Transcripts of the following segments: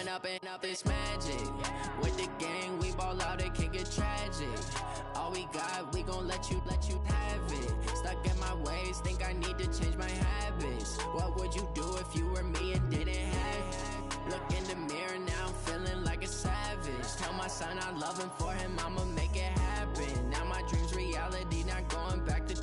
up this magic. With the gang, we ball out, it can get tragic. All we got, we gon' let you have it. Stuck in my ways, think I need to change my habits. What would you do if you were me and didn't have it? Look in the mirror, now I'm feeling like a savage. Tell my son I love him, for him I'ma make it happen. Now my dream's reality, not going back to.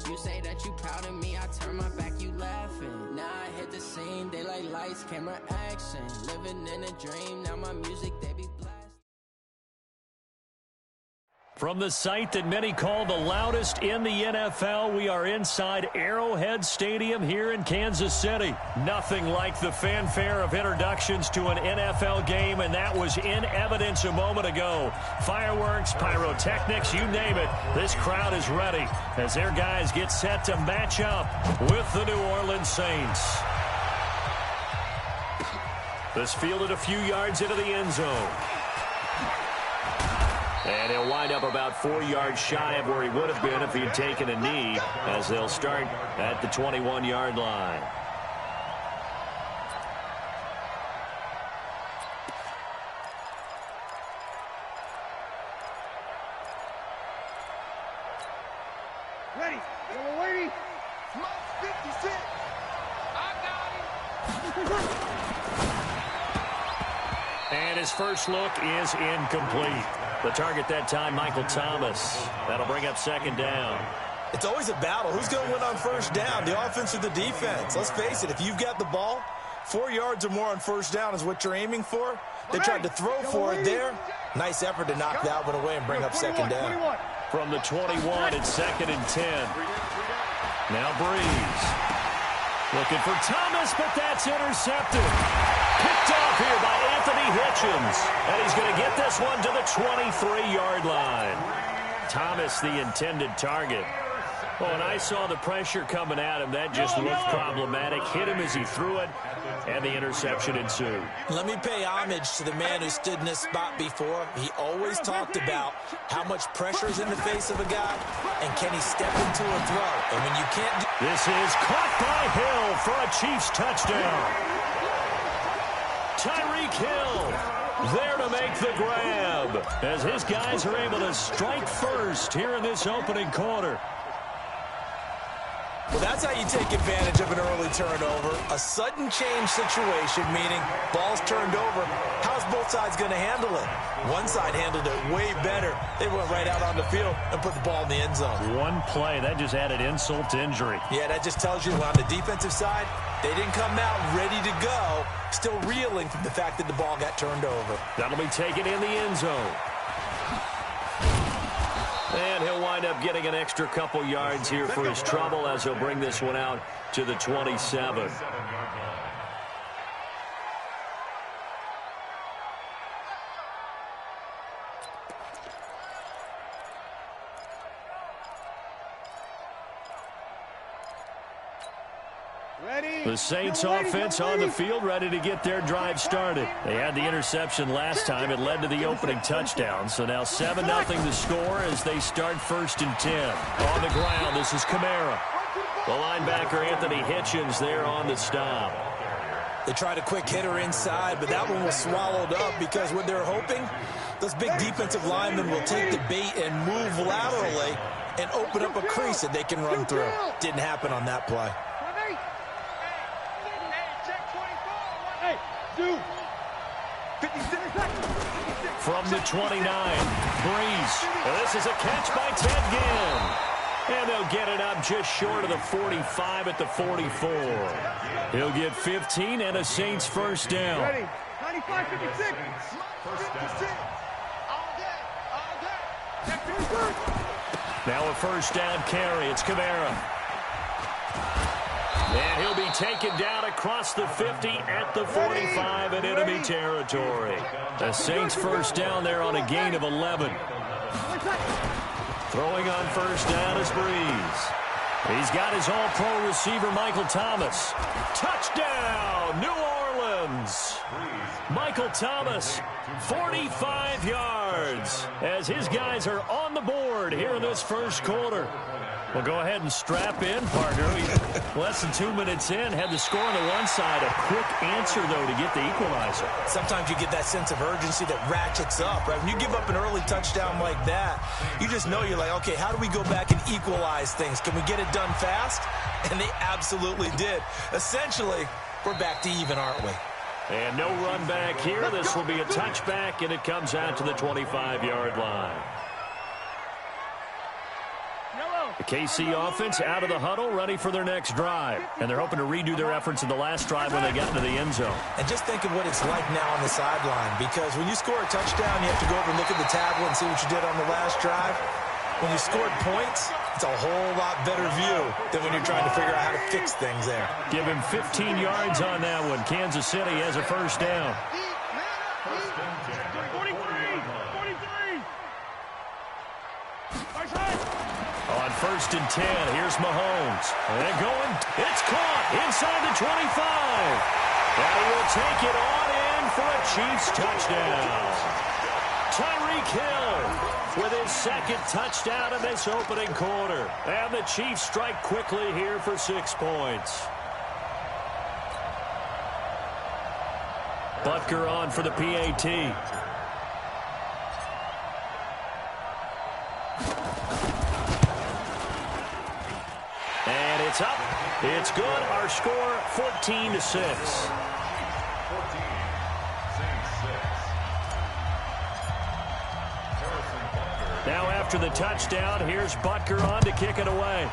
You say that you proud of me, I turn my back, you laughing. Now I hit the scene, they like lights, camera, action. Living in a dream, now my music, they be blast. From the site that many call the loudest in the NFL, we are inside Arrowhead Stadium here in Kansas City. Nothing like the fanfare of introductions to an NFL game, and that was in evidence a moment ago. Fireworks, pyrotechnics, you name it. This crowd is ready as their guys get set to match up with the New Orleans Saints. This fielded a few yards into the end zone. And he'll wind up about 4 yards shy of where he would have been if he had taken a knee, as they'll start at the 21-yard line. Ready. Go, lady. 56. I got him. And his first look is incomplete. The target that time, Michael Thomas. That'll bring up second down. It's always a battle. Who's going to win on first down, the offense or the defense? Let's face it, if you've got the ball, 4 yards or more on first down is what you're aiming for. They tried to throw for it there. Nice effort to knock that one away and bring up second down. From the 21, it's second and 10. Now Breeze. Looking for Thomas, but that's intercepted. Picked off here by Anthony Hitchens. And he's going to get this one to the 23-yard line. Thomas, the intended target. Oh, and I saw the pressure coming at him. That just looked problematic. Hit him as he threw it, and the interception ensued. Let me pay homage to the man who stood in this spot before. He always talked about how much pressure is in the face of a guy, and can he step into a throw. And when you can't do... This is caught by Hill for a Chiefs touchdown. Tyreek Hill there to make the grab, as his guys are able to strike first here in this opening quarter. Well, that's how you take advantage of an early turnover. A sudden change situation, meaning ball's turned over. How's both sides going to handle it? One side handled it way better. They went right out on the field and put the ball in the end zone. One play, that just added insult to injury. Yeah, that just tells you on the defensive side, they didn't come out ready to go, still reeling from the fact that the ball got turned over. That'll be taken in the end zone. And he'll wind up getting an extra couple yards here for his trouble as he'll bring this one out to the 27. The Saints offense on the field, ready to get their drive started. They had the interception last time. It led to the opening touchdown. So now 7-0 the score as they start first and 10. On the ground, this is Kamara. The linebacker, Anthony Hitchens, there on the stop. They tried a quick hitter inside, but that one was swallowed up because what they're hoping, those big defensive linemen will take the bait and move laterally and open up a crease that they can run through. Didn't happen on that play. From the 29, Breeze. This is a catch by Ted Ginn. And they'll get it up just short of the 45 at the 44. He'll get 15 and a Saints first down. Ready. 95, 56. 56. Now a first down carry. It's Kamara. And he'll be taken down across the 50 at the 45 in enemy territory. The Saints first down there on a gain of 11. Throwing on first down is Breeze. He's got his all-pro receiver, Michael Thomas. Touchdown, New Orleans! runs. Michael Thomas, 45 yards, as his guys are on the board here in this first quarter. Well, go ahead and strap in, partner. Less than 2 minutes in, had the score on the one side. A quick answer, though, to get the equalizer. Sometimes you get that sense of urgency that ratchets up, right? When you give up an early touchdown like that, you just know you're like, okay, how do we go back and equalize things? Can we get it done fast? And they absolutely did. Essentially, we're back to even, aren't we? And no run back here. This will be a touchback, and it comes out to the 25-yard line. The KC offense out of the huddle, ready for their next drive. And they're hoping to redo their efforts in the last drive when they got into the end zone. And just think of what it's like now on the sideline, because when you score a touchdown, you have to go over and look at the tablet and see what you did on the last drive. When you scored points, it's a whole lot better view than when you're trying to figure out how to fix things there. Give him 15 yards on that one. Kansas City has a first down. 43. On 1st and 10, here's Mahomes. And they're going. It's caught inside the 25. And he will take it on in for a Chiefs touchdown. Tyreek Hill with his second touchdown in this opening quarter. And the Chiefs strike quickly here for 6 points. Butker on for the PAT. And it's up. It's good. Our score, 14-6. Now after the touchdown, here's Butker on to kick it away.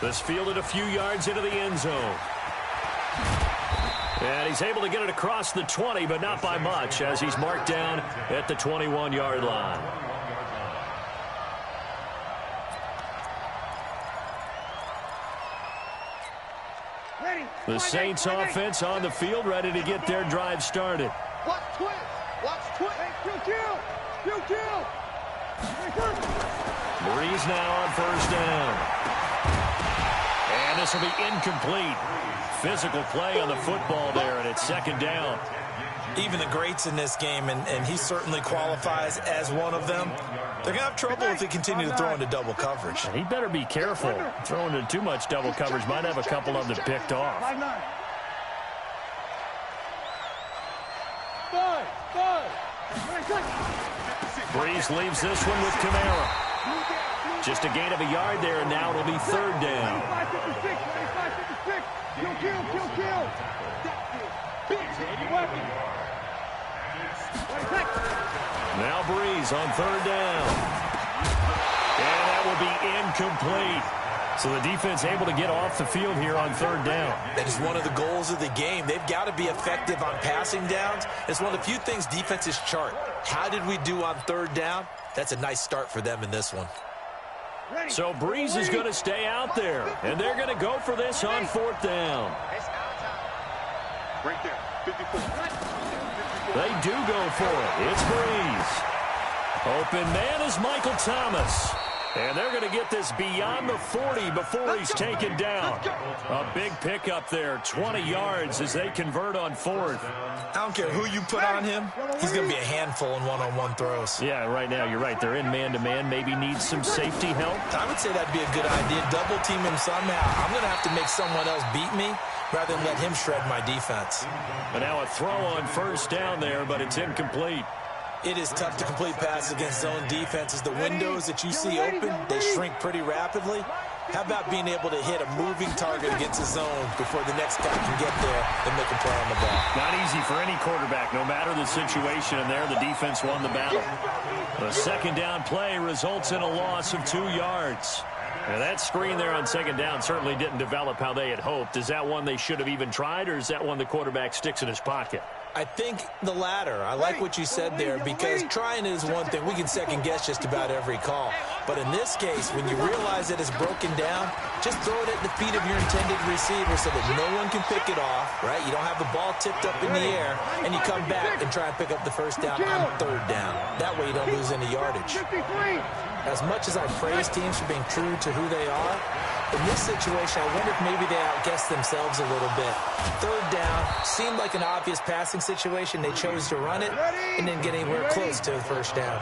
This fielded a few yards into the end zone. And he's able to get it across the 20, but not by much, as he's marked down at the 21-yard line. The Saints offense on the field, ready to get their drive started. Watch twist. Watch twist. Kill. Breeze now on first down. And this will be incomplete. Physical play on the football there, and it's second down. Even the greats in this game, and he certainly qualifies as one of them, they're going to have trouble if they continue to throw into double coverage. And he better be careful. Throwing into too much double coverage might have a couple of them picked off. 5-9. Breeze leaves this one with Kamara. Just a gain of a yard there, and now it'll be third down. 95-56. Kill. Now Breeze on third down. And that will be incomplete. So the defense able to get off the field here on third down. That is one of the goals of the game. They've got to be effective on passing downs. It's one of the few things defenses chart. How did we do on third down? That's a nice start for them in this one. So Breeze is going to stay out there, and they're going to go for this on fourth down. Right there, 54. They do go for it. It's Breeze. Open man is Michael Thomas. And they're going to get this beyond the 40 before he's taken down. A big pickup there, 20 yards as they convert on fourth. I don't care who you put on him, he's going to be a handful in one-on-one throws. Yeah, right now you're right. They're in man-to-man. Maybe needs some safety help. I would say that'd be a good idea. Double team him somehow. I'm going to have to make someone else beat me rather than let him shred my defense. And now a throw on first down there, but it's incomplete. It is tough to complete passes against zone defenses. The windows that you see open, they shrink pretty rapidly. How about being able to hit a moving target against a zone before the next guy can get there and make a play on the ball? Not easy for any quarterback, no matter the situation, and there the defense won the battle. The second down play results in a loss of 2 yards. Now that screen there on second down certainly didn't develop how they had hoped. Is that one they should have even tried, or is that one the quarterback sticks in his pocket? I think the latter. I like what you said there, because trying is one thing. We can second guess just about every call. But in this case, when you realize that it's broken down, just throw it at the feet of your intended receiver so that no one can pick it off, right? You don't have the ball tipped up in the air, and you come back and try and pick up the first down on third down. That way you don't lose any yardage. As much as I praise teams for being true to who they are, In this situation, I wonder if maybe they outguessed themselves a little bit. Third down, seemed like an obvious passing situation. They chose to run it and didn't get anywhere close to the first down.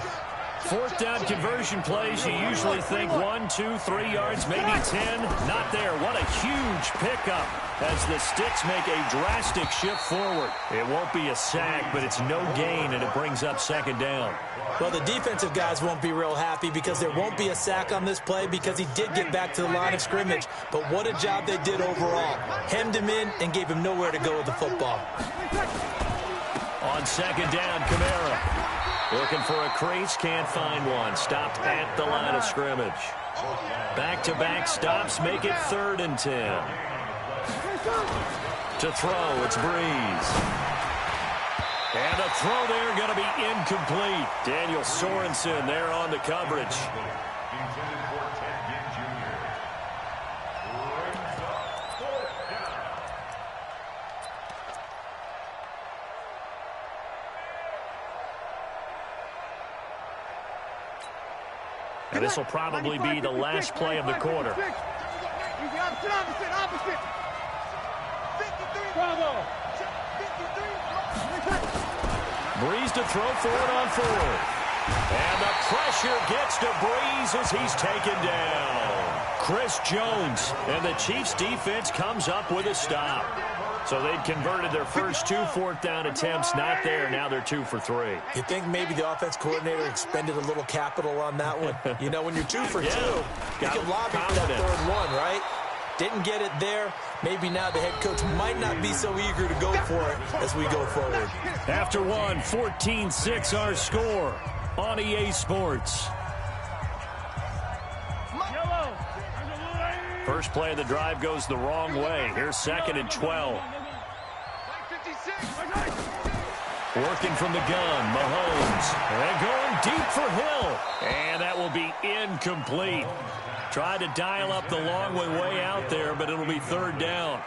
Fourth down conversion plays, you usually think 1, 2, 3 yards, maybe 10. Not there. What a huge pickup as the Sticks make a drastic shift forward. It won't be a sack, but it's no gain, and it brings up second down. Well, the defensive guys won't be real happy because there won't be a sack on this play because he did get back to the line of scrimmage. But what a job they did overall. Hemmed him in and gave him nowhere to go with the football. On second down, Kamara. Looking for a crease, can't find one. Stopped at the line of scrimmage. Back-to-back stops make it 3rd and 10. To throw, it's Breeze. And the throw there going to be incomplete. Daniel Sorensen there on the coverage. And this will probably be the last play of the quarter. Opposite. Bravo. Breeze to throw for it on 4th. And the pressure gets to Breeze as he's taken down. Chris Jones, and the Chiefs defense comes up with a stop. So they'd converted their first 2 4th down attempts, not there. Now they're 2 for 3. You think maybe the offense coordinator expended a little capital on that one? You know, when you're 2 for 2, you can lobby for that 3rd one, right? Didn't get it there. Maybe now the head coach might not be so eager to go for it as we go forward. After one, 14-6 our score on EA Sports. First play of the drive goes the wrong way. Here's 2nd and 12. Working from the gun, Mahomes. And going deep for Hill. And that will be incomplete. Tried to dial up the long way out there, but it'll be 3rd down.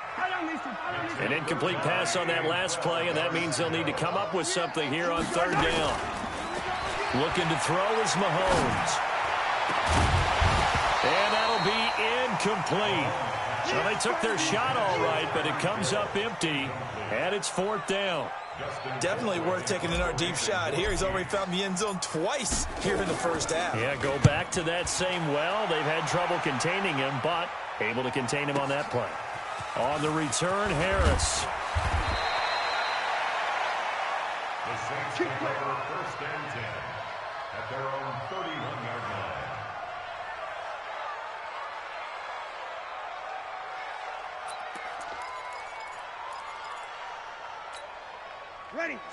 An incomplete pass on that last play, and that means they'll need to come up with something here on 3rd down. Looking to throw is Mahomes. And that'll be incomplete. So they took their shot all right, but it comes up empty, and it's 4th down. Definitely worth taking another deep shot here. He's already found the end zone twice here in the first half. Yeah, go back to that same well. They've had trouble containing him, but able to contain him on that play. On the return, Harris. The Saints recover 1st and 10 at their own 31-yard line.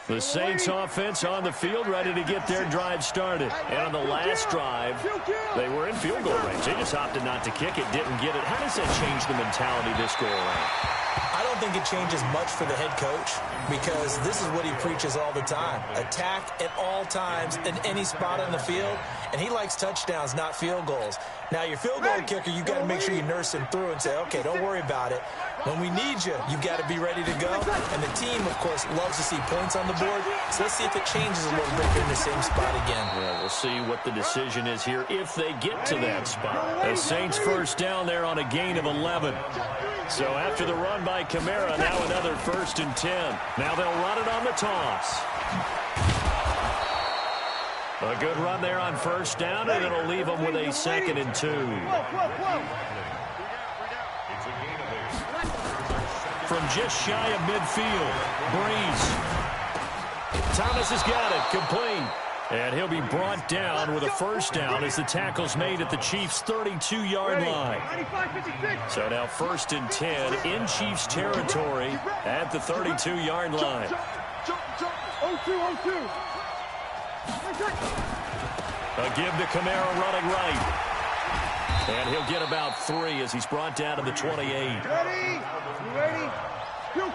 The Saints offense on the field, ready to get their drive started. And on the last drive, they were in field goal range. They just opted not to kick it, didn't get it. How does that change the mentality this go around? I don't think it changes much for the head coach because this is what he preaches all the time. Attack at all times in any spot on the field, and he likes touchdowns, not field goals. Now, your field goal kicker, you've got to make sure you nurse him through and say, okay, don't worry about it. When we need you, you've got to be ready to go. And the team, of course, loves to see points on the board. So let's see if it changes a little bit here in the same spot again. Yeah, we'll see what the decision is here if they get to that spot. The Saints first down there on a gain of 11. So after the run by Kamara, now another 1st and 10. Now they'll run it on the toss. A good run there on 1st down, and it'll leave them with a 2nd and 2. From just shy of midfield, Breeze. Thomas has got it, complete. And he'll be brought down with a 1st down as the tackle's made at the Chiefs' 32-yard line. So now 1st and 10 in Chiefs territory at the 32-yard line. A give to Kamara running right. And he'll get about 3 as he's brought down to the 28. Ready? Kill.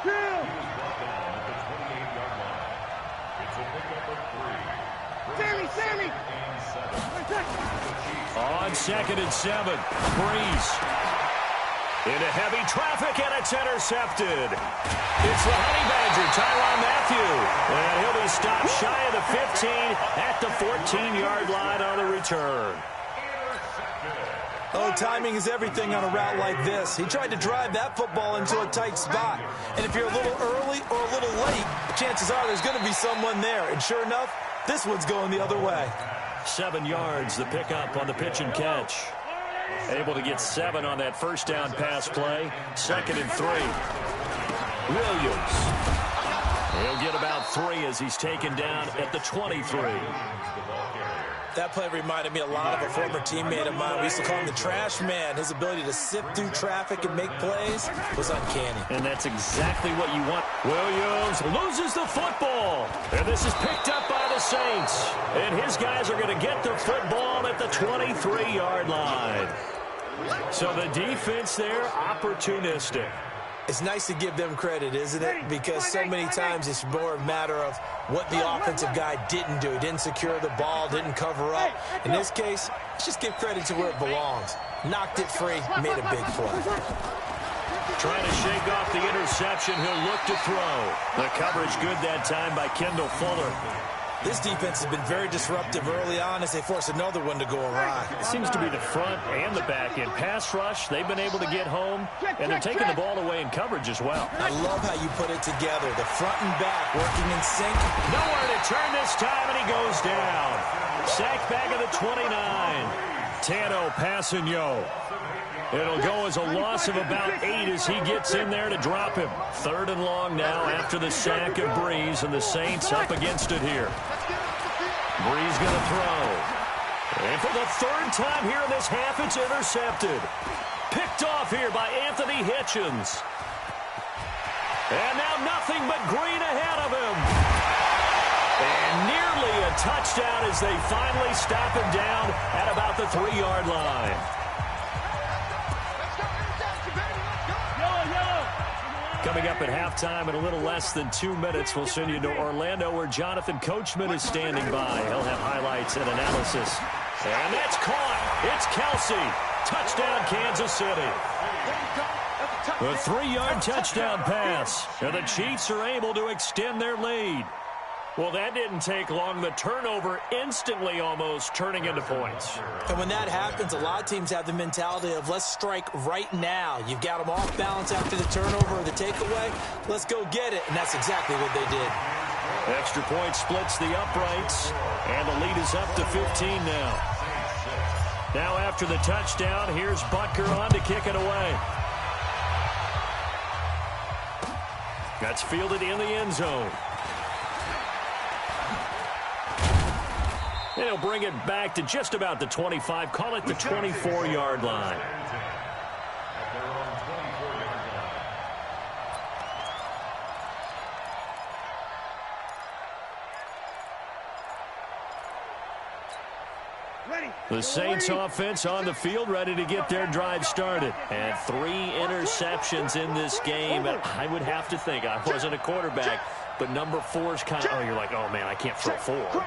Sammy. On 2nd and 7, Breeze. Into heavy traffic, and it's intercepted. It's the Honey Badger, Tyrann Mathieu. And he'll be stopped shy of the 15 at the 14-yard line on the return. Oh, timing is everything on a route like this. He tried to drive that football into a tight spot. And if you're a little early or a little late, chances are there's going to be someone there. And sure enough, this one's going the other way. 7 yards, the pickup on the pitch and catch. Able to get 7 on that first down pass play. 2nd and 3. Williams. He'll get about 3 as he's taken down at the 23. That play reminded me a lot of a former teammate of mine. We used to call him the trash man. His ability to sift through traffic and make plays was uncanny. And that's exactly what you want. Williams loses the football. And this is picked up by the Saints. And his guys are going to get the football at the 23-yard line. So the defense there, opportunistic. It's nice to give them credit, isn't it? Because so many times it's more a matter of what the offensive guy didn't do. He didn't secure the ball, didn't cover up. In this case, let's just give credit to where it belongs. Knocked it free, made a big play. Trying to shake off the interception, he'll look to throw. The coverage good that time by Kendall Fuller. This defense has been very disruptive early on as they force another one to go awry. It seems to be the front and the back end. Pass rush, they've been able to get home, and they're taking the ball away in coverage as well. I love how you put it together. The front and back working in sync. Nowhere to turn this time, and he goes down. Sacked back at the 29. Tano Passanio. It'll go as a loss of about 8 as he gets in there to drop him. 3rd and long now after the sack of Breeze, and the Saints up against it here. Breeze going to throw. And for the 3rd time here in this half, it's intercepted. Picked off here by Anthony Hitchens. And now nothing but green ahead of him. And nearly a touchdown as they finally stop him down at about the 3-yard line. Coming up at halftime in a little less than 2 minutes, we'll send you to Orlando where Jonathan Coachman is standing by. He'll have highlights and analysis. And that's caught. It's Kelsey. Touchdown, Kansas City. A 3-yard touchdown pass. And the Chiefs are able to extend their lead. Well, that didn't take long. The turnover instantly almost turning into points. And when that happens, a lot of teams have the mentality of let's strike right now. You've got them off balance after the turnover or the takeaway. Let's go get it. And that's exactly what they did. Extra point splits the uprights. And the lead is up to 15 now. Now after the touchdown, here's Butker on to kick it away. That's fielded in the end zone. And he'll bring it back to just about the 25. Call it the 24-yard line. The Saints offense on the field, ready to get their drive started. And 3 interceptions in this game. And I would have to think, I wasn't a quarterback, but number 4 is kind of, you're like, oh, man, I can't throw 4.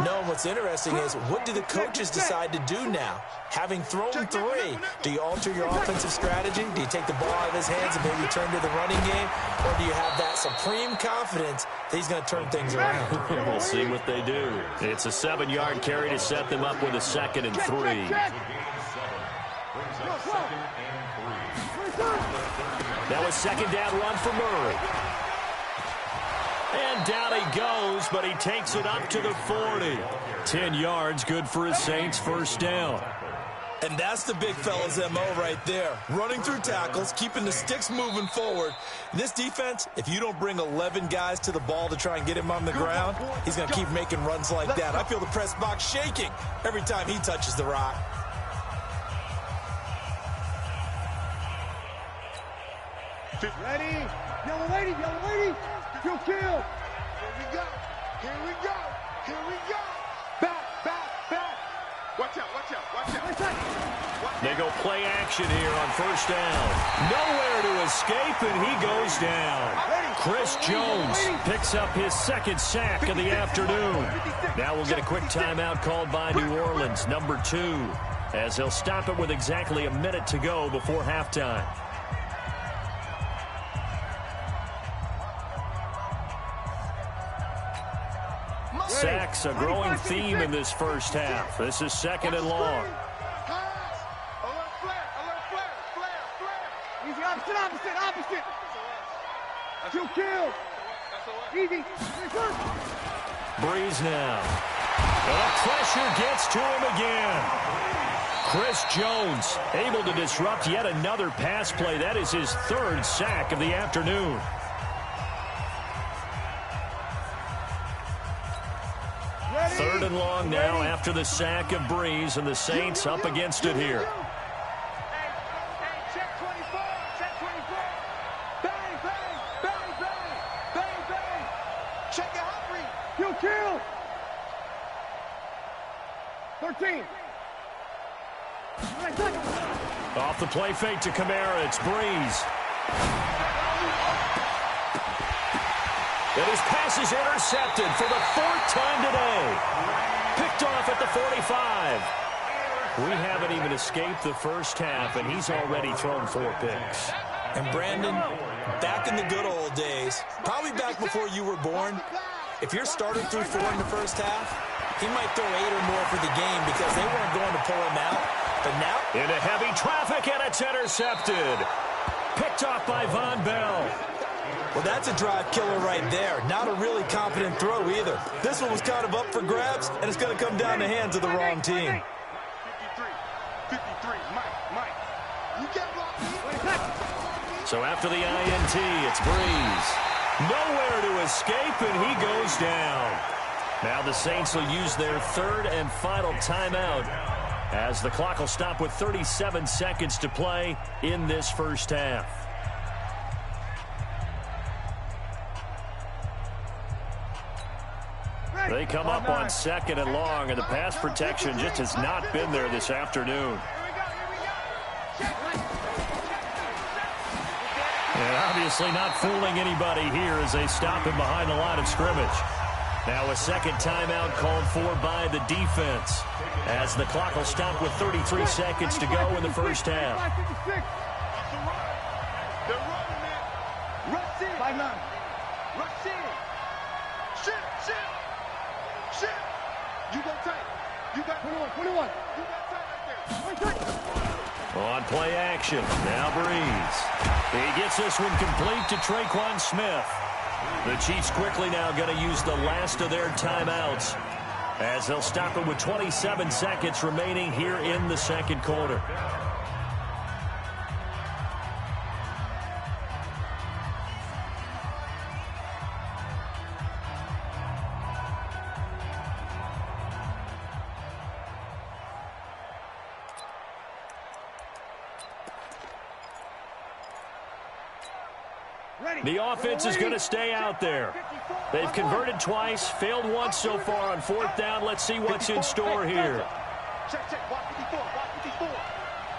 No, what's interesting is what do the coaches decide to do now? Having thrown 3, do you alter your offensive strategy? Do you take the ball out of his hands and maybe turn to the running game? Or do you have that supreme confidence that he's going to turn things around? We'll see what they do. It's a 7-yard carry to set them up with a 2nd and 3. That was 2nd down run for Murray. And down he goes, but he takes it up to the 40. 10 yards, good for his Saints first down. And that's the big fella's MO right there. Running through tackles, keeping the sticks moving forward. This defense, if you don't bring 11 guys to the ball to try and get him on the ground, he's going to keep making runs like that. I feel the press box shaking every time he touches the rock. Ready? Yellow lady, yellow lady. Kill. Here we go. Here we go. Here we go. Back. Watch out. They go play action here on first down. Nowhere to escape, and he goes down. Chris Jones picks up his 2nd sack of the afternoon. Now we'll get a quick timeout called by New Orleans, number 2, as they'll stop it with exactly a minute to go before halftime. Sacks, a growing theme in this first half. This is 2nd and long. Two kills. Easy. Breeze now. And the pressure gets to him again. Chris Jones able to disrupt yet another pass play. That is his third sack of the afternoon. Third and long now after the sack of Breeze, and the Saints up against it here. Check 24. Check 24. Bang, bang, bang, bang, bang, bang. Check it hungry. You kill. 13. Off the play fake to Kamara, it's Breeze. And his pass is intercepted for the fourth time today. Picked off at the 45. We haven't even escaped the first half, and he's already thrown 4 picks. And Brandon, back in the good old days, probably back before you were born, if your starter threw 4 in the first half, he might throw 8 or more for the game because they weren't going to pull him out. But now, into heavy traffic, and it's intercepted. Picked off by Von Bell. well, that's a drive killer right there. Not a really confident throw either. This one was kind of up for grabs, and it's going to come down the hands of the wrong team. 53, Mike. You get blocked. So after the INT, it's Breeze. Nowhere to escape, and he goes down. Now the Saints will use their third and final timeout as the clock will stop with 37 seconds to play in this first half. They come up on second and long, and the pass protection just has not been there this afternoon. And obviously not fooling anybody here as they stop him behind the line of scrimmage. Now a second timeout called for by the defense as the clock will stop with 33 seconds to go in the first half. They're running it. Rush in. 5-9. Rush in. Shit. You go tight. You got 21. You got tight right there. On play action. Now Breeze. He gets this one complete to Traquan Smith. The Chiefs quickly now going to use the last of their timeouts as they'll stop it with 27 seconds remaining here in the second quarter. The offense is going to stay out there. They've converted twice, failed once so far on fourth down. Let's see what's in store here. Check. Block 54.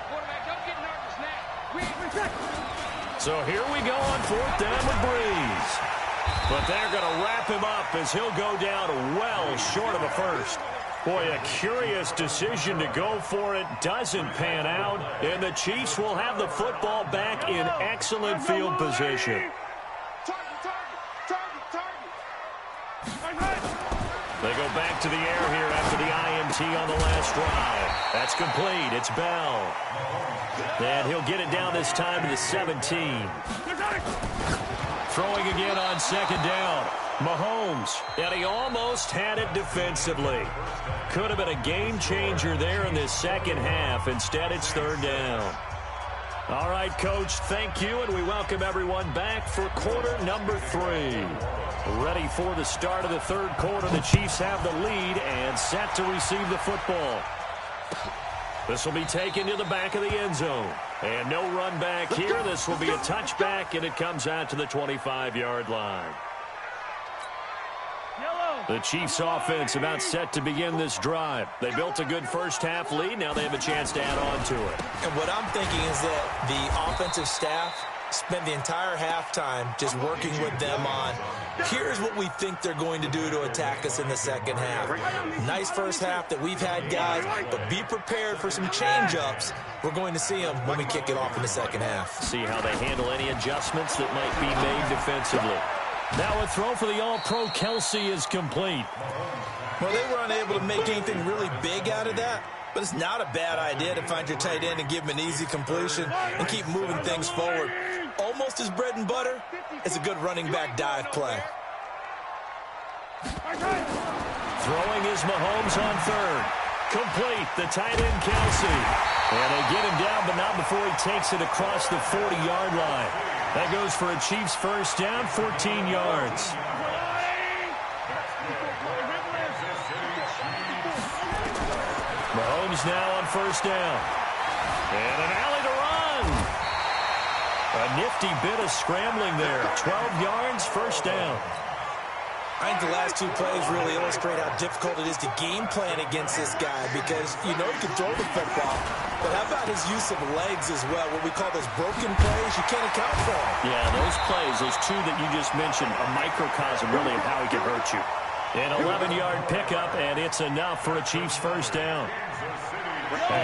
Quarterback, don't get nervous now. So here we go on fourth down with Breeze. But they're going to wrap him up as he'll go down well short of a first. Boy, a curious decision to go for it. Doesn't pan out. And the Chiefs will have the football back in excellent field position. They go back to the air here after the INT on the last drive. That's complete. It's Bell. And he'll get it down this time to the 17. Throwing again on second down. Mahomes, and he almost had it defensively. Could have been a game changer there in this second half. Instead, it's third down. All right, Coach, thank you, and we welcome everyone back for quarter number 3. Ready for the start of the third quarter. The Chiefs have the lead and set to receive the football. This will be taken to the back of the end zone. And no run back here. This will be a touchback, and it comes out to the 25-yard line. The Chiefs offense about set to begin this drive. They built a good first half lead. Now they have a chance to add on to it. And what I'm thinking is that the offensive staff spent the entire halftime just working with them on, here's what we think they're going to do to attack us in the second half. Nice first half that we've had, guys, but be prepared for some change-ups. We're going to see them when we kick it off in the second half. See how they handle any adjustments that might be made defensively. Now a throw for the All-Pro Kelsey is complete. Well, they were unable to make anything really big out of that. But it's not a bad idea to find your tight end and give him an easy completion and keep moving things forward. Almost his bread and butter is a good running back dive play. Throwing is Mahomes on third. Complete, the tight end Kelsey. And they get him down, but not before he takes it across the 40-yard line. That goes for a Chiefs first down, 14 yards. Mahomes now on first down. And an alley to run. A nifty bit of scrambling there. 12 yards, first down. I think the last two plays really illustrate how difficult it is to game plan against this guy because you know he can throw the football, but how about his use of legs as well, what we call those broken plays? You can't account for them. Yeah, those plays, those two that you just mentioned, a microcosm really of how he can hurt you. An 11-yard pickup, and it's enough for a Chiefs first down.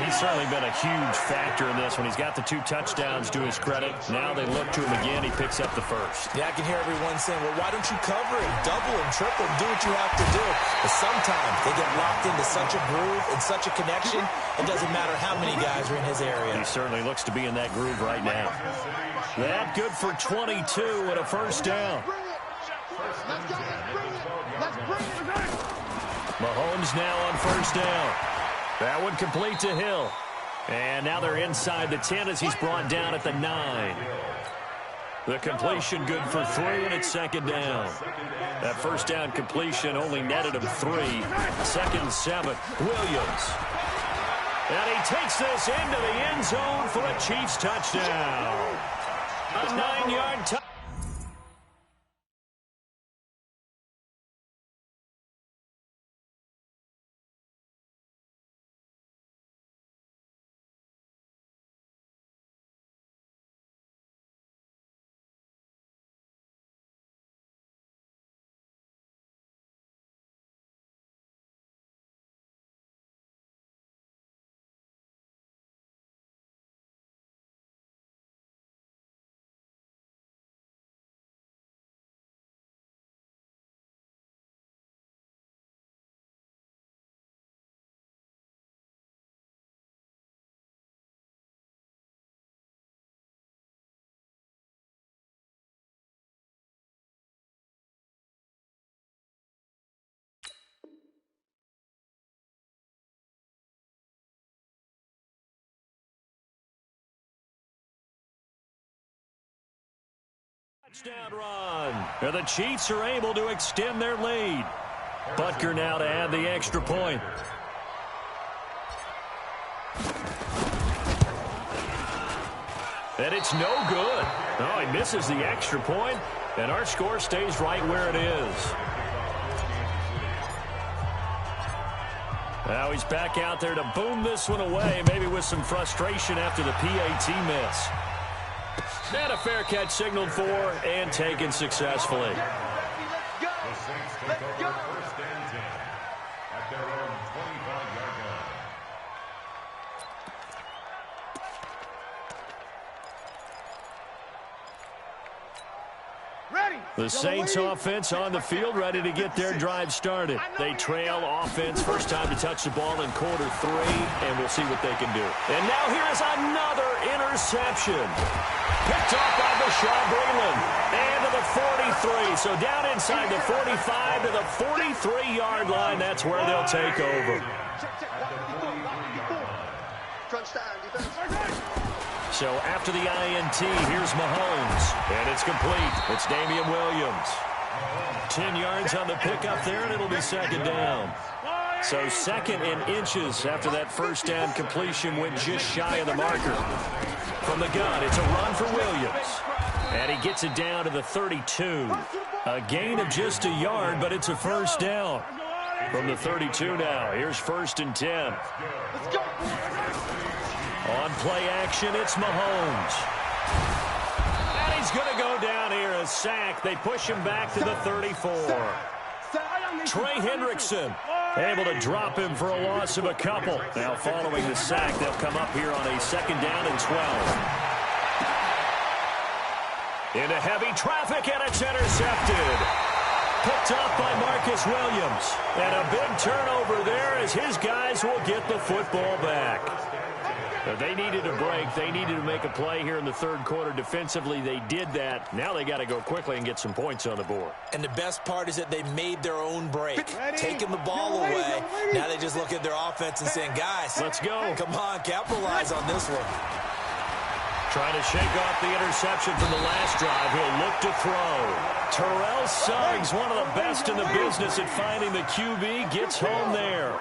He's certainly been a huge factor in this when he's got the 2 touchdowns to his credit. Now they look to him again. He picks up the first. Yeah, I can hear everyone saying, well, why don't you cover him, double him, triple him, do what you have to do. But sometimes they get locked into such a groove and such a connection, it doesn't matter how many guys are in his area. He certainly looks to be in that groove right now. That good for 22 and a first down. Mahomes now on first down. That one complete to Hill. And now they're inside the 10 as he's brought down at the 9. The completion good for 3, and it's second down. That first down completion only netted him 3. Second and 7. Williams. And he takes this into the end zone for a Chiefs touchdown. A 9-yard touchdown. Touchdown run. And the Chiefs are able to extend their lead. Butker now to add the extra point. And it's no good. Oh, he misses the extra point, and our score stays right where it is. Now he's back out there to boom this one away, maybe with some frustration after the PAT miss. And a fair catch signaled for and taken successfully. The Saints take over first and 10 at their own 25-yard line. The Saints offense on the field, ready to get their drive started. They trail offense, first time to touch the ball in quarter 3, and we'll see what they can do. And now here is another interception. Picked off by Bashaud Breeland. And to the 43. So down inside the 45 to the 43-yard line. That's where they'll take over. So after the INT, here's Mahomes. And it's complete. It's Damian Williams. 10 yards on the pickup there, and it'll be second down. So second and inches after that first down completion went just shy of the marker. From the gun, it's a run for Williams. And he gets it down to the 32. A gain of just a yard, but it's a first down. From the 32 now, here's first and 10. On play action, it's Mahomes. And he's going to go down here, a sack. They push him back to the 34. Trey Hendrickson able to drop him for a loss of a couple. Now following the sack, they'll come up here on a second down and 12. Into heavy traffic, and it's intercepted. picked off by Marcus Williams. And a big turnover there as his guys will get the football back. They needed a break. They needed to make a play here in the third quarter defensively. They did that. Now they got to go quickly and get some points on the board. And the best part is that they made their own break, taking the ball away. Now they just look at their offense and saying, guys, let's go. Come on, capitalize on this one. Trying to shake off the interception from the last drive. He'll look to throw. Terrell Suggs, one of the best in the business at finding the QB, gets home there.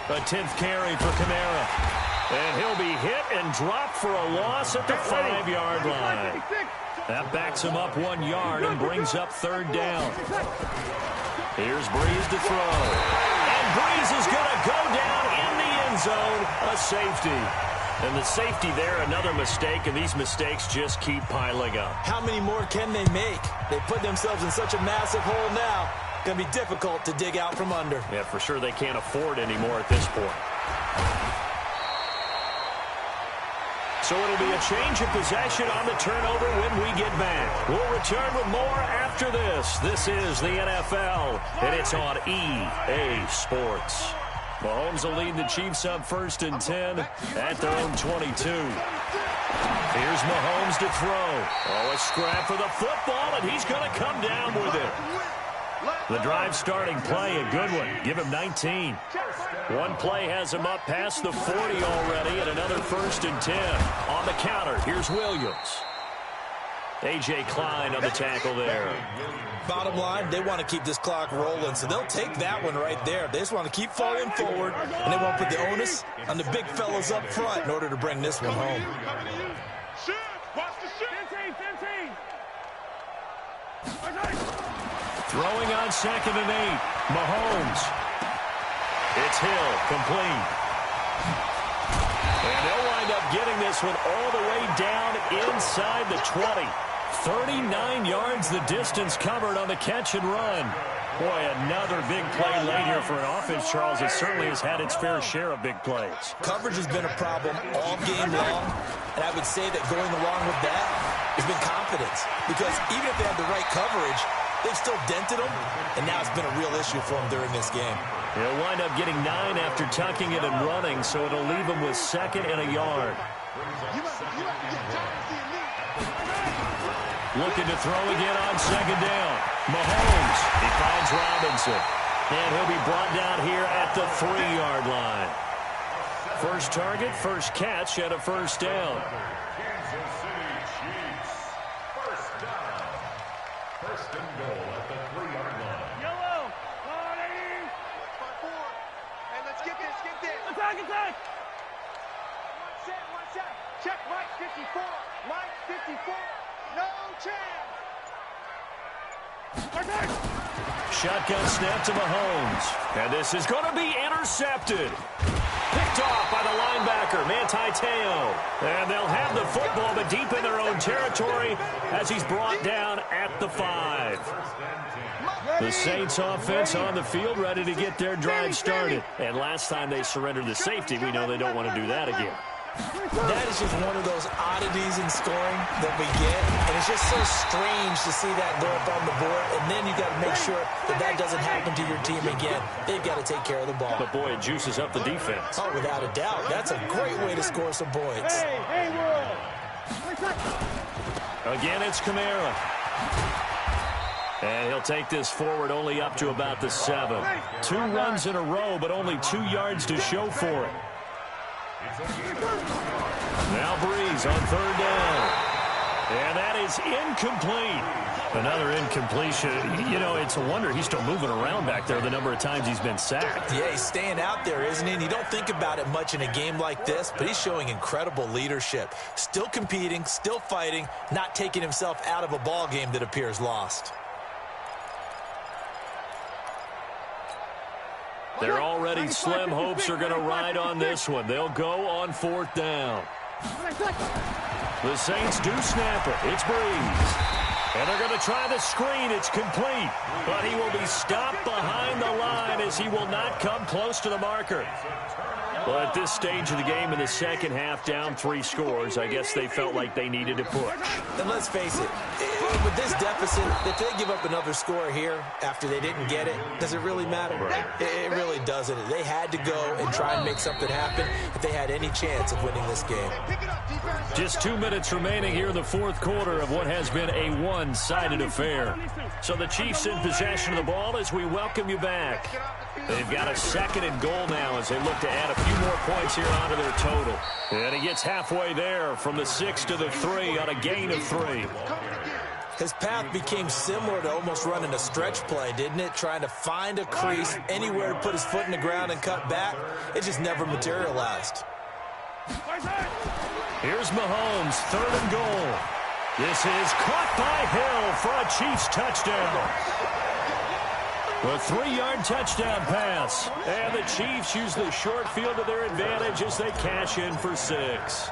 A 10th carry for Kamara. And he'll be hit and dropped for a loss at the 5-yard line. That backs him up 1 yard and brings up third down. Here's Breeze to throw. And Breeze is going to go down in the end zone. A safety. And the safety there, another mistake, and these mistakes just keep piling up. How many more can they make? They put themselves in such a massive hole now. Going to be difficult to dig out from under. Yeah, for sure they can't afford anymore at this point. So it'll be a change of possession on the turnover when we get back. We'll return with more after this. This is the NFL, and it's on EA Sports. Mahomes will lead the Chiefs up 1st and 10 at their own 22. Here's Mahomes to throw. Oh, a scrap for the football, and he's going to come down with it. The drive starting play, a good one. Give him 19. One play has him up past the 40 already, and another 1st and 10. On the counter, here's Williams. A.J. Klein on the tackle there. Bottom line, they want to keep this clock rolling, so they'll take that one right there. They just want to keep falling forward, and they won't put the onus on the big fellas up front in order to bring this one home. Throwing on 2nd and 8. Mahomes. It's Hill, complete. And they'll wind up getting this one all the way down inside the 20. 39 yards the distance covered on the catch and run. Boy, another big play late here for an offense, Charles. It certainly has had its fair share of big plays. Coverage has been a problem all game long, and I would say that going along with that has been confidence. Because even if they had the right coverage, they've still dented them, and now it's been a real issue for them during this game. He'll wind up getting 9 after tucking it and running, so it'll leave him with 2nd and a yard. Looking to throw again on 2nd down. Mahomes, he finds Robinson. And he'll be brought down here at the 3-yard line. First target, first catch, and a 1st down. Kansas City Chiefs. 1st down. 1st and goal at the 3-yard line. Yellow, 4. Hey, let's get this, Attack! One set. Check, Mike 54. Mike 54. No chance. Shotgun snap to Mahomes. And this is going to be intercepted. Picked off by the linebacker, Manti Te'o. And they'll have the football, but deep in their own territory as he's brought down at the 5. The Saints offense on the field, ready to get their drive started. And last time they surrendered the safety, we know they don't want to do that again. That is just one of those oddities in scoring that we get, and it's just so strange to see that go up on the board, and then you got to make sure that that doesn't happen to your team again. They've got to take care of the ball. But boy, it juices up the defense. Oh, without a doubt. That's a great way to score some points. Again, it's Kamara. And he'll take this forward only up to about the 7. 2 runs in a row, but only 2 yards to show for it. Now Breeze on 3rd down. And that is incomplete. Another incompletion. You know, it's a wonder he's still moving around back there the number of times he's been sacked. Yeah, he's staying out there, isn't he? And you don't think about it much in a game like this, but he's showing incredible leadership. Still competing, still fighting, not taking himself out of a ball game that appears lost. Their already slim hopes are going to ride on this one. They'll go on 4th down. The Saints do snap it. It's Breeze. And they're going to try the screen. It's complete. But he will be stopped behind the line as he will not come close to the marker. Well, at this stage of the game in the second half, down 3 scores, I guess they felt like they needed to push. And let's face it, with this deficit, if they give up another score here after they didn't get it, does it really matter? Right. It really doesn't. They had to go and try and make something happen if they had any chance of winning this game. Just 2 minutes remaining here in the fourth quarter of what has been a one-sided affair. So the Chiefs in possession of the ball as we welcome you back. They've got a 2nd and goal now as they look to add a few more points here onto their total. And he gets halfway there from the 6 to the 3 on a gain of 3. His path became similar to almost running a stretch play, didn't it? Trying to find a crease, anywhere to put his foot in the ground and cut back. It just never materialized. Here's Mahomes, 3rd and goal. This is caught by Hill for a Chiefs touchdown. A 3-yard touchdown pass. And the Chiefs use the short field to their advantage as they cash in for 6.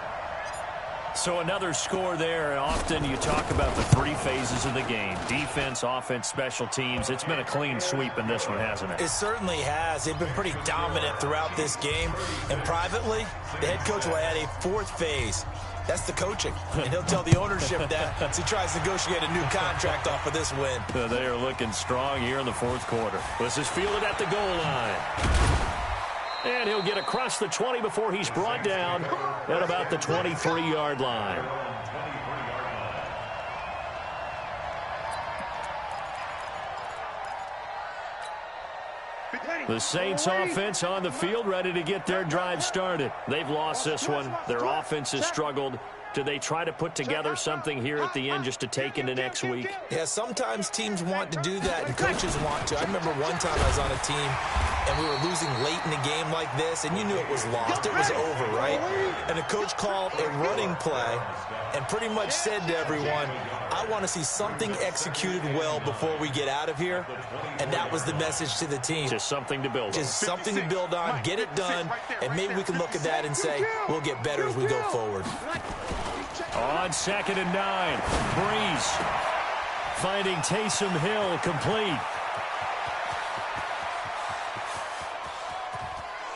So another score there. And often you talk about the 3 phases of the game. Defense, offense, special teams. It's been a clean sweep in this one, hasn't it? It certainly has. They've been pretty dominant throughout this game. And privately, the head coach will add a 4th phase. That's the coaching. And he'll tell the ownership that as he tries to negotiate a new contract off of this win. They are looking strong here in the fourth quarter. This is fielded at the goal line. And he'll get across the 20 before he's brought down at about the 23-yard line. The Saints offense on the field, ready to get their drive started. They've lost this one. Their offense has struggled. Do they try to put together something here at the end just to take into next week? Yeah, sometimes teams want to do that and coaches want to. I remember one time I was on a team and we were losing late in a game like this, and you knew it was lost. It was over, right? And the coach called a running play and pretty much said to everyone, I want to see something executed well before we get out of here. And that was the message to the team. Just something to build on. Just something to build on, get it done, and maybe we can look at that and say, we'll get better as we go forward. On 2nd and 9, Breeze finding Taysom Hill complete.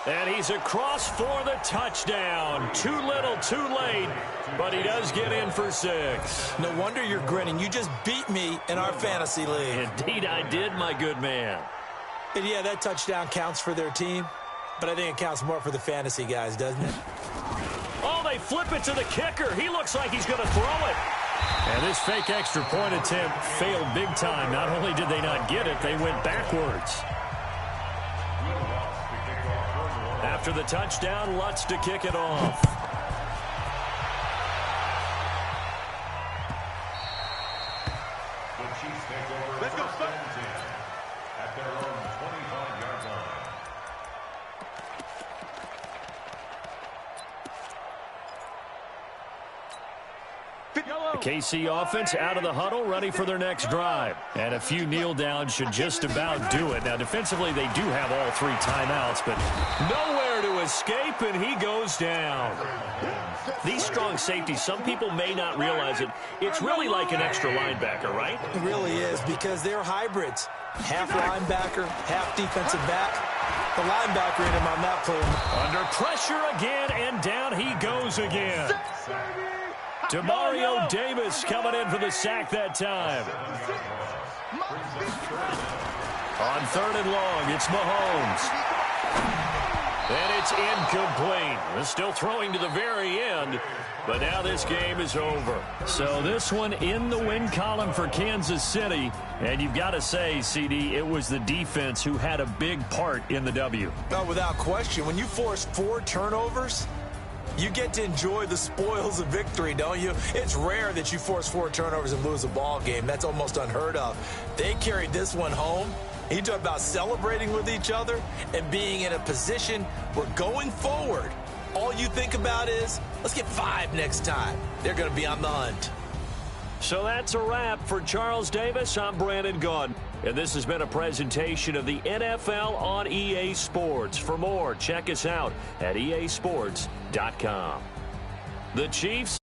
And he's across for the touchdown. Too little, too late, but he does get in for 6. No wonder you're grinning. You just beat me in our fantasy league. Indeed I did, my good man. And yeah, that touchdown counts for their team, but I think it counts more for the fantasy guys, doesn't it? Oh, they flip it to the kicker. He looks like he's going to throw it. And this fake extra point attempt failed big time. Not only did they not get it, they went backwards. After the touchdown, Lutz to kick it off. The Chiefs take over. Let's go, at their own 25-yard line. The KC offense out of the huddle, ready for their next drive. And a few kneel downs should just about do it. Now, defensively, they do have all 3 timeouts, but nowhere to escape, and he goes down. These strong safeties, some people may not realize it. It's really like an extra linebacker, right? It really is, because they're hybrids. Half linebacker, half defensive back. The linebacker in him on that play. Under pressure again, and down he goes again. Demario Davis coming in for the sack that time. On 3rd and long, it's Mahomes. And it's incomplete. They're still throwing to the very end, but now this game is over. So this one in the win column for Kansas City. And you've got to say, CD, it was the defense who had a big part in the W. No, without question. When you force 4 turnovers, you get to enjoy the spoils of victory, don't you? It's rare that you force 4 turnovers and lose a ball game. That's almost unheard of. They carried this one home. You talk about celebrating with each other and being in a position where going forward, all you think about is, let's get 5 next time. They're going to be on the hunt. So that's a wrap for Charles Davis. I'm Brandon Gunn. And this has been a presentation of the NFL on EA Sports. For more, check us out at easports.com. The Chiefs